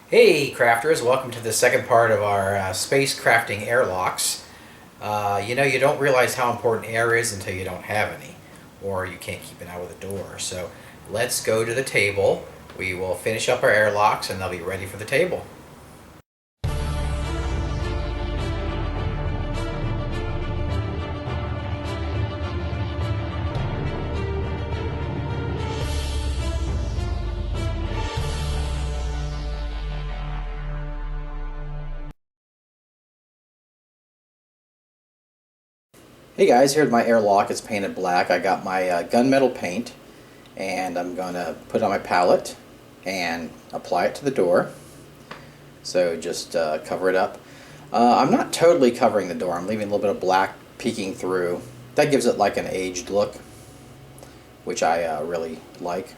Hey crafters, welcome to the second part of our space crafting airlocks. You don't realize how important air is until you don't have any, or you can't keep it out of the door. So let's go to the table. We will finish up our airlocks and they'll be ready for the table. Hey guys, here's my airlock. It's painted black. I got my gunmetal paint and I'm going to put it on my palette and apply it to the door. So just cover it up. I'm not totally covering the door. I'm leaving a little bit of black peeking through. That gives it like an aged look, which I really like.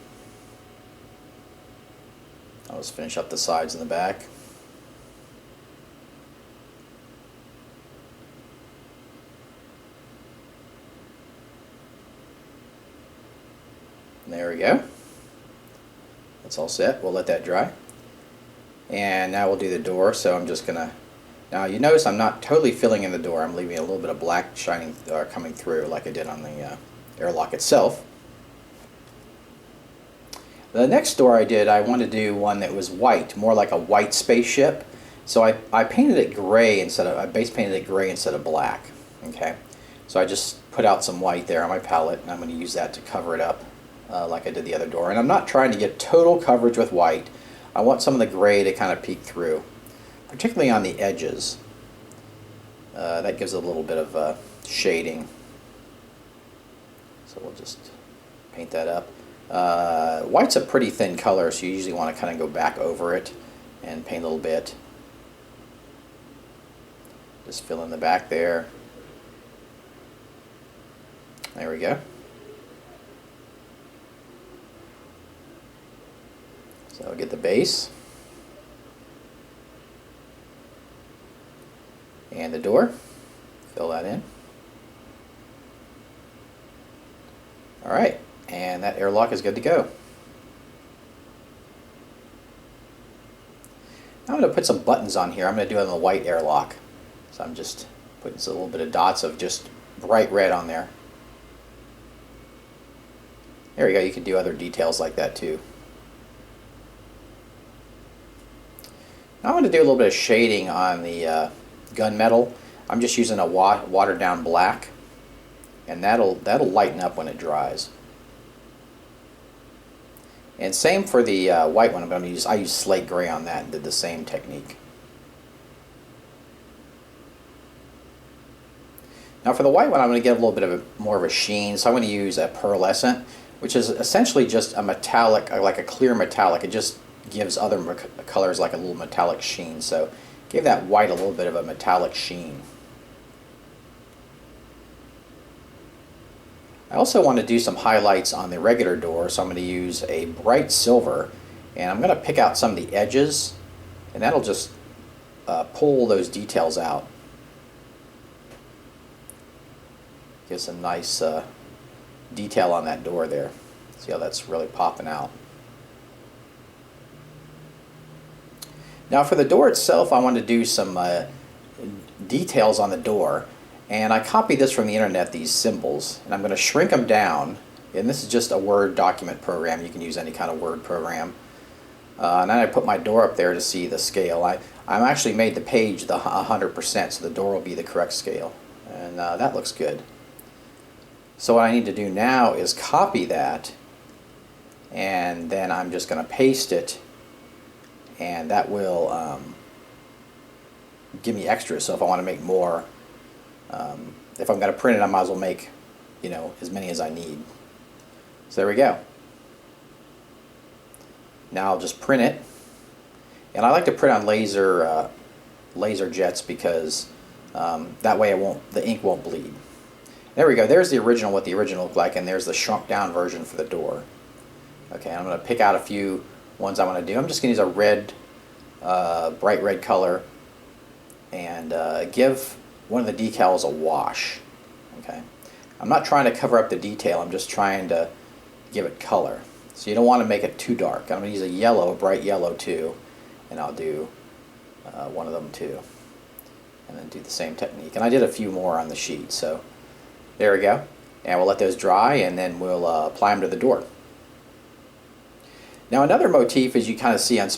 I'll just finish up the sides and the back. There we go. That's all set. We'll let that dry. And now we'll do the door. So I'm just gonna, now you notice I'm not totally filling in the door. I'm leaving a little bit of black shining coming through like I did on the airlock itself. The next door I wanted to do one that was white, more like a white spaceship. So I painted it gray I base painted it gray instead of black. Okay, so I just put out some white there on my palette, and I'm going to use that to cover it up like I did the other door. And I'm not trying to get total coverage with white. I want some of the gray to kind of peek through, particularly on the edges. That gives it a little bit of shading. So we'll just paint that up. White's a pretty thin color, so you usually want to kind of go back over it and paint a little bit. Just fill in the back there. There we go. So I'll get the base and the door. Fill that in. All right. And that airlock is good to go. Now I'm going to put some buttons on here. I'm going to do it on the white airlock. So I'm just putting a little bit of dots of just bright red on there. There we go. You can do other details like that too. Now I'm going to do a little bit of shading on the gunmetal. I'm just using a watered down black, and that'll lighten up when it dries. And same for the white one. I used slate gray on that and did the same technique. Now for the white one, I'm going to get a little bit of more of a sheen, so I'm going to use a pearlescent, which is essentially just a metallic, like a clear metallic. It just gives other colors like a little metallic sheen. So give that white a little bit of a metallic sheen. I also want to do some highlights on the regular door, so I'm going to use a bright silver, and I'm going to pick out some of the edges, and that'll just pull those details out. Get some nice detail on that door there. See how that's really popping out. Now for the door itself, I want to do some details on the door. And I copied this from the internet, these symbols, and I'm going to shrink them down. And this is just a Word document program. You can use any kind of Word program. And then I put my door up there to see the scale. I'm actually made the page the 100%, so the door will be the correct scale. And that looks good. So what I need to do now is copy that, and then I'm just going to paste it, and that will give me extras. So if I want to make more, if I'm going to print it, I might as well make, as many as I need. So there we go. Now I'll just print it, and I like to print on laser jets because that way the ink won't bleed. There we go. There's the original, what the original looked like, and there's the shrunk down version for the door. Okay, I'm going to pick out a few ones I want to do. I'm just going to use a red, bright red color, and give one of the decals a wash. Okay, I'm not trying to cover up the detail. I'm just trying to give it color. So you don't want to make it too dark. I'm going to use a yellow, a bright yellow too, and I'll do one of them too, and then do the same technique. And I did a few more on the sheet, so there we go. And we'll let those dry, and then we'll apply them to the door. Now another motif, as you kind of see on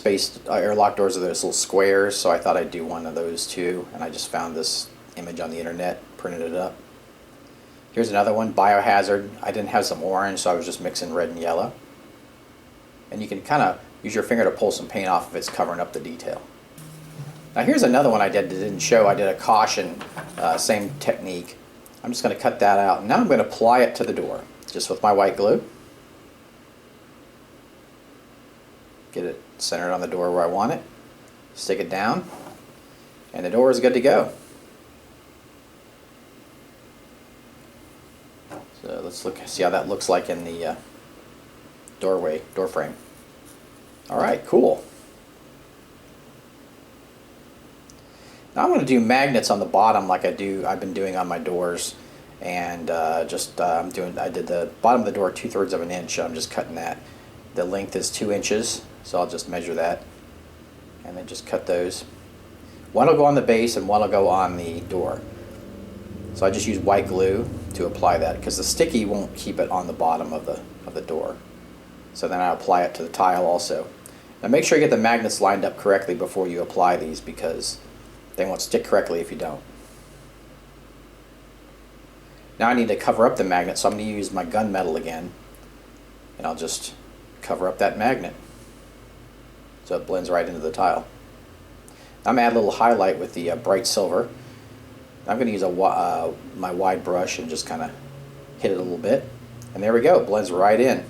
airlock doors, are those little squares, so I thought I'd do one of those too, and I just found this image on the internet, printed it up. Here's another one, biohazard. I didn't have some orange, so I was just mixing red and yellow. And you can kind of use your finger to pull some paint off if it's covering up the detail. Now here's another one I did that didn't show. I did a caution, same technique. I'm just going to cut that out. Now I'm going to apply it to the door, just with my white glue. Get it centered on the door where I want it. Stick it down, and the door is good to go. So let's see how that looks like in the door frame. All right, cool. Now I'm going to do magnets on the bottom like I've been doing on my doors, and I did the bottom of the door 2/3 of an inch. I'm just cutting that. The length is 2 inches, so I'll just measure that, and then just cut those. One will go on the base, and one will go on the door. So I just use white glue to apply that, because the sticky won't keep it on the bottom of the door. So then I apply it to the tile also. Now make sure you get the magnets lined up correctly before you apply these, because they won't stick correctly if you don't. Now I need to cover up the magnet, so I'm going to use my gunmetal again, and I'll just cover up that magnet so it blends right into the tile. I'm going to add a little highlight with the bright silver. I'm going to use my wide brush and just kind of hit it a little bit, and there we go, it blends right in.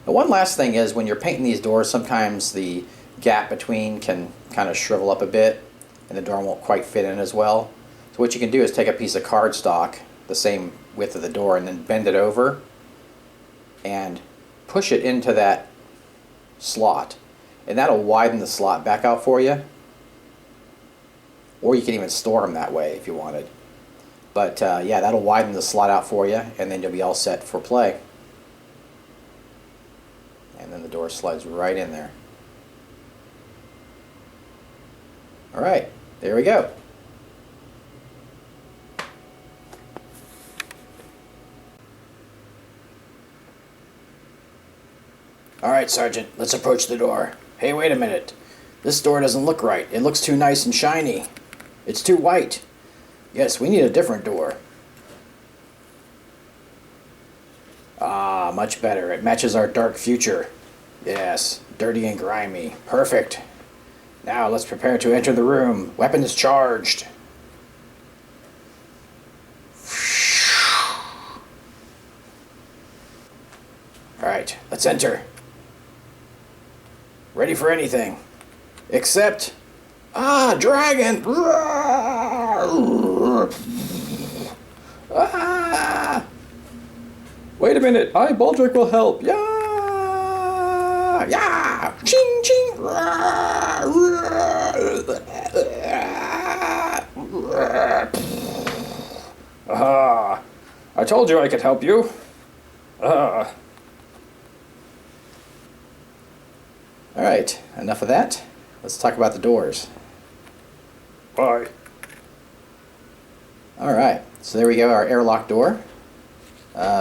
But one last thing is, when you're painting these doors, sometimes the gap between can kind of shrivel up a bit and the door won't quite fit in as well. So what you can do is take a piece of cardstock, the same width of the door, and then bend it over and push it into that slot, and that'll widen the slot back out for you. Or you can even store them that way if you wanted. But yeah, that'll widen the slot out for you, and then you'll be all set for play. And then the door slides right in there. Alright, there we go. Alright, Sergeant, let's approach the door. Hey, wait a minute. This door doesn't look right. It looks too nice and shiny. It's too white. Yes, we need a different door. Ah, much better. It matches our dark future. Yes, dirty and grimy. Perfect. Now let's prepare to enter the room. Weapons charged. Alright, let's enter. Ready for anything. Except... Ah, dragon! Ah! Wait a minute, Baldric will help. Yeah! Yeah! Ching, ching! Ah! I told you I could help you. Ah! Alright, enough of that. Let's talk about the doors. Bye. Alright, so there we go, our airlock door.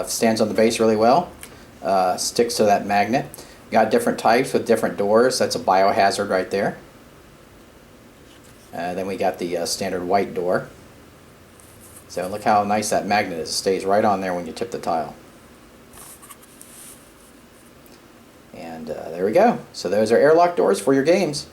Stands on the base really well. Sticks to that magnet. Got different types with different doors. That's a biohazard right there. Then we got the standard white door. So look how nice that magnet is. It stays right on there when you tip the tile. And there we go. So those are airlock doors for your games.